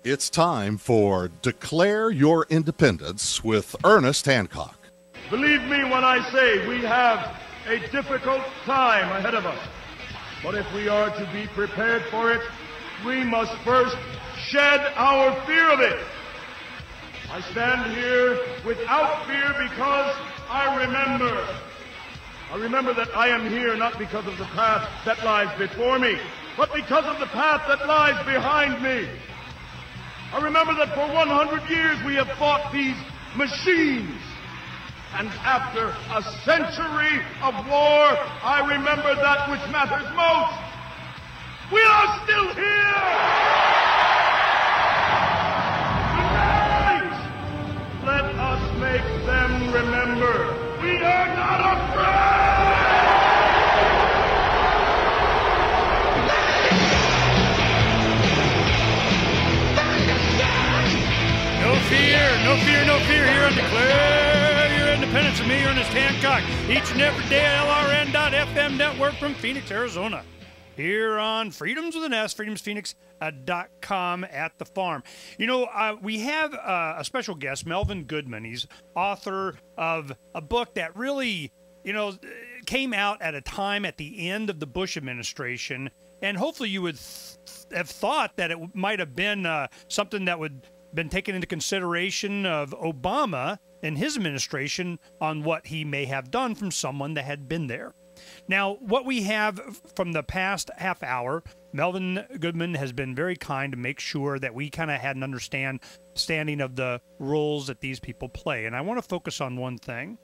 It's time for Declare Your Independence with Ernest Hancock. Believe me when I say we have a difficult time ahead of us. But if we are to be prepared for it, we must first shed our fear of it. I stand here without fear because I remember that I am here not because of the path that lies before me, but because of the path that lies behind me. I remember that for 100 years we have fought these machines. And after a century of war, I remember that which matters most. We are still here! Tonight, let us make them remember we are not afraid! No fear here on Declare Your Independence with me, Ernest Hancock, each and every day at LRN.FM network from Phoenix, Arizona. Here on Freedoms with an S, freedomsphoenix.com at the farm. You know, we have a special guest, Melvin Goodman. He's author of a book that really, came out at a time at the end of the Bush administration. And hopefully you would have thought that it might have been something that would been taken into consideration of Obama and his administration on what he may have done from someone that had been there. Now, what we have from the past half hour, Melvin Goodman has been very kind to make sure that we kind of had an understanding of the roles that these people play. And I want to focus on one thing.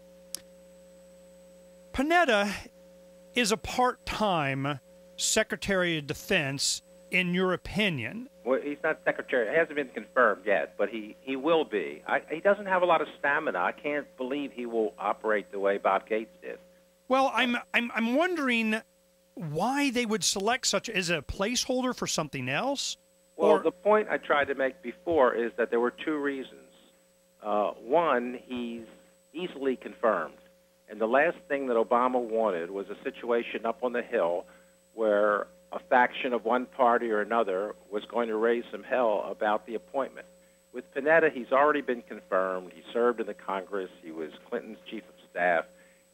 Panetta is a part-time Secretary of Defense, in your opinion. Well, he's not secretary. It hasn't been confirmed yet, but he will be. He doesn't have a lot of stamina. I can't believe he will operate the way Bob Gates did. Well, I'm wondering why they would select such. Is it a placeholder for something else? Well, the point I tried to make before is that there were two reasons. One, he's easily confirmed. And the last thing that Obama wanted was a situation up on the Hill where a faction of one party or another was going to raise some hell about the appointment. With Panetta, he's already been confirmed. He served in the Congress. He was Clinton's chief of staff.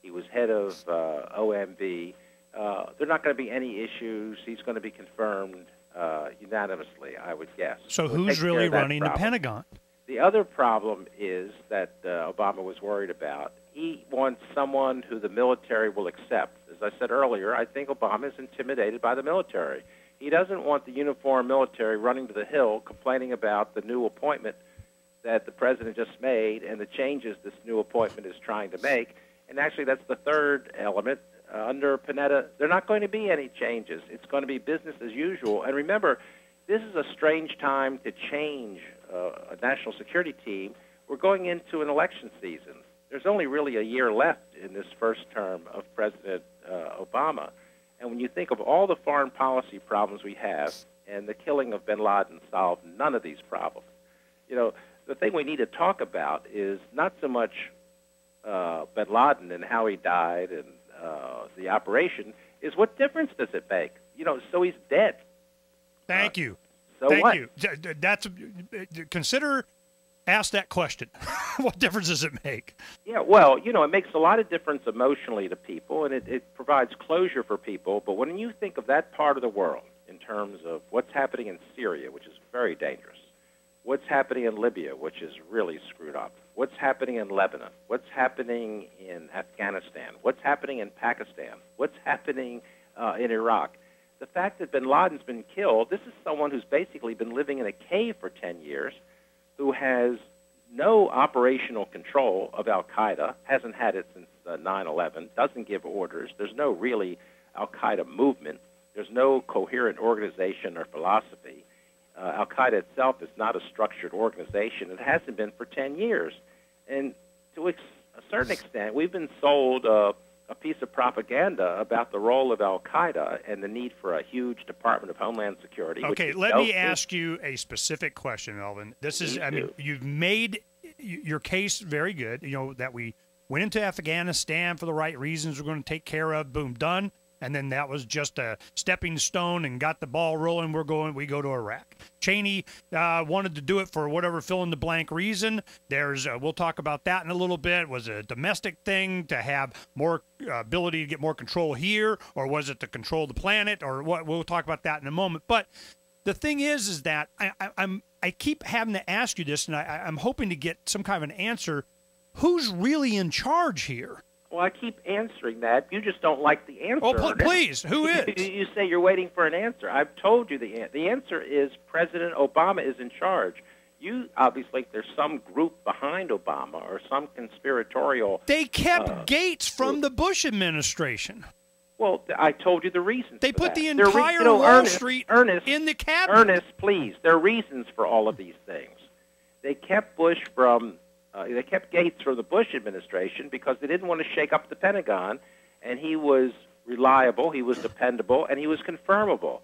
He was head of OMB. There are not going to be any issues. He's going to be confirmed unanimously, I would guess. So who's really running the Pentagon? The other problem is that Obama was worried about. He wants someone who the military will accept. As I said earlier, I think Obama is intimidated by the military. He doesn't want the uniformed military running to the Hill complaining about the new appointment that the president just made and the changes this new appointment is trying to make. And actually, that's the third element. Under Panetta, there are not going to be any changes. It's going to be business as usual. And remember, this is a strange time to change a national security team. We're going into an election season. There's only really a year left in this first term of President Obama. And when you think of all the foreign policy problems we have, and the killing of bin Laden solved none of these problems. The thing we need to talk about is not so much bin Laden and how he died and the operation, is what difference does it make? So he's dead. Thank you. So Thank what? you. Ask that question. What difference does it make? Yeah, well, it makes a lot of difference emotionally to people, and it provides closure for people. But when you think of that part of the world in terms of what's happening in Syria, which is very dangerous, what's happening in Libya, which is really screwed up, what's happening in Lebanon, what's happening in Afghanistan, what's happening in Pakistan, what's happening in Iraq, the fact that bin Laden's been killed, this is someone who's basically been living in a cave for 10 years, who has no operational control of al-Qaeda, hasn't had it since 9/11, doesn't give orders. There's no really al-Qaeda movement. There's no coherent organization or philosophy. Al-Qaeda itself is not a structured organization. It hasn't been for 10 years. And to a certain extent, we've been sold a piece of propaganda about the role of al-Qaeda and the need for a huge Department of Homeland Security. Okay, let me ask you a specific question, Melvin. You've made your case very good, that we went into Afghanistan for the right reasons, we're going to take care of, boom, done. and then that was just a stepping stone and got the ball rolling. We go to Iraq. Cheney wanted to do it for whatever fill-in-the-blank reason. We'll talk about that in a little bit. Was it a domestic thing to have more ability to get more control here, or was it to control the planet, or what? We'll talk about that in a moment. But the thing is that I keep having to ask you this, and I'm hoping to get some kind of an answer. Who's really in charge here? Well, I keep answering that. You just don't like the answer. Oh, please. Who is? You say you're waiting for an answer. I've told you the answer is President Obama is in charge. You obviously think there's some group behind Obama or some conspiratorial... They kept Gates from the Bush administration. Well, I told you the reasons. They for put that. the entire Wall Street in the cabinet. Ernest, please. There are reasons for all of these things. They kept Gates from the Bush administration because they didn't want to shake up the Pentagon, and he was reliable, he was dependable, and he was confirmable.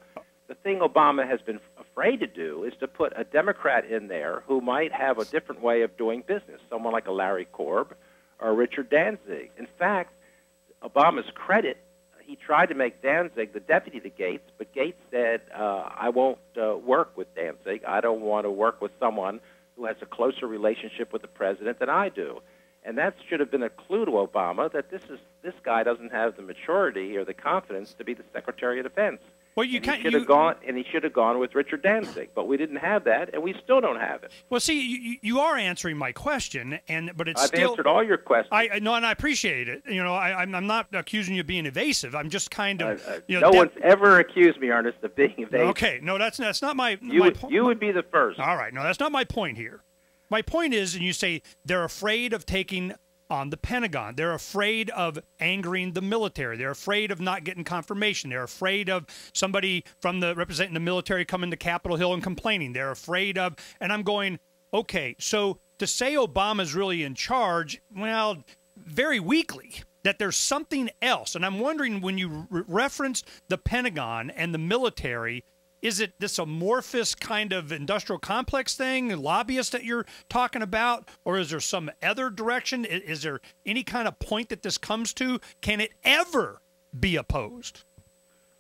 The thing Obama has been afraid to do is to put a Democrat in there who might have a different way of doing business, someone like a Larry Korb or Richard Danzig. In fact, Obama's credit, he tried to make Danzig the deputy to Gates, but Gates said, I won't work with Danzig. I don't want to work with someone who has a closer relationship with the president than I do. And that should have been a clue to Obama that this guy doesn't have the maturity or the confidence to be the Secretary of Defense. Well, he should have gone with Richard Danzig, but we didn't have that, and we still don't have it. Well, see, you are answering my question, but I've answered all your questions. I know, and I appreciate it. I'm not accusing you of being evasive. I'm just kind of no one's ever accused me, Ernest, of being evasive. Okay, no, that's not my. You would be the first. All right, no, that's not my point here. My point is, and you say they're afraid of taking on the Pentagon. They're afraid of angering the military. They're afraid of not getting confirmation. They're afraid of somebody representing the military coming to Capitol Hill and complaining. They're afraid of, and I'm going, okay, so to say Obama's really in charge, well, very weakly, that there's something else. And I'm wondering, when you reference the Pentagon and the military, is it this amorphous kind of industrial complex thing, lobbyists that you're talking about, or is there some other direction? Is there any kind of point that this comes to? Can it ever be opposed?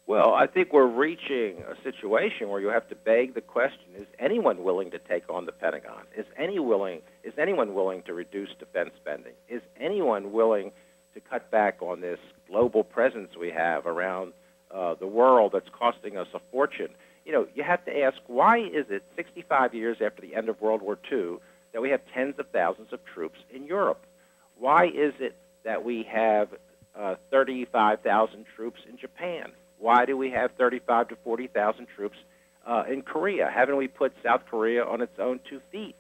Well, I think we're reaching a situation where you have to beg the question, is anyone willing to take on the Pentagon? Is anyone willing to reduce defense spending? Is anyone willing to cut back on this global presence we have around the world that's costing us a fortune? You have to ask, why is it 65 years after the end of World War II that we have tens of thousands of troops in Europe? Why is it that we have 35,000 troops in Japan? Why do we have 35 to 40,000 troops in Korea? Haven't we put South Korea on its own 2 feet?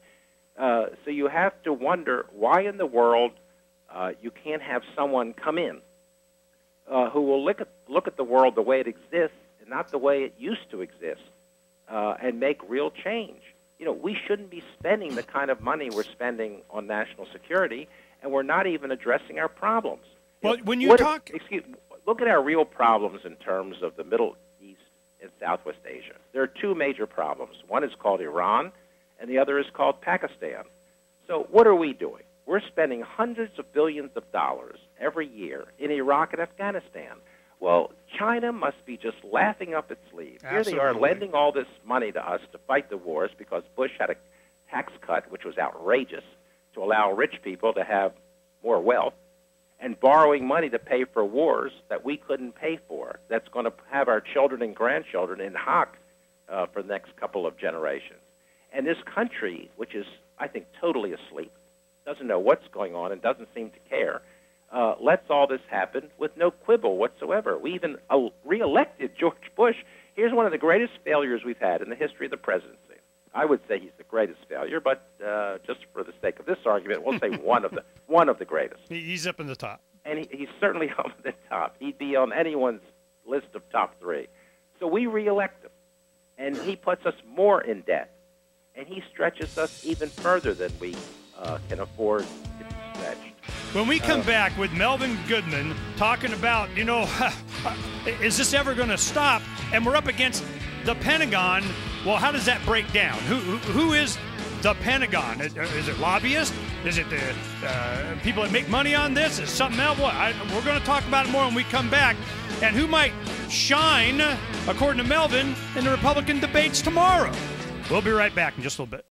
So you have to wonder why in the world you can't have someone come in who will look at the world the way it exists, not the way it used to exist, and make real change. We shouldn't be spending the kind of money we're spending on national security, and we're not even addressing our problems. Well, when you talk... Look at our real problems in terms of the Middle East and Southwest Asia. There are 2 major problems. One is called Iran, and the other is called Pakistan. So what are we doing? We're spending hundreds of billions of dollars every year in Iraq and Afghanistan. Well, China must be just laughing up its sleeve. Here they are lending all this money to us to fight the wars because Bush had a tax cut, which was outrageous, to allow rich people to have more wealth, and borrowing money to pay for wars that we couldn't pay for. That's going to have our children and grandchildren in hock for the next couple of generations. And this country, which is, I think, totally asleep, doesn't know what's going on and doesn't seem to care, lets all this happen with no quibble whatsoever. We even re-elected George Bush. Here's one of the greatest failures we've had in the history of the presidency. I would say he's the greatest failure, but just for the sake of this argument, we'll say one of the greatest. He's up in the top. And he's certainly on the top. He'd be on anyone's list of top 3. So we re-elect him, and he puts us more in debt, and he stretches us even further than we can afford to be stretched. When we come back with Melvin Goodman talking about, is this ever going to stop? And we're up against the Pentagon. Well, how does that break down? Who is the Pentagon? Is it lobbyists? Is it the people that make money on this? Is it something else? We're going to talk about it more when we come back. And who might shine, according to Melvin, in the Republican debates tomorrow? We'll be right back in just a little bit.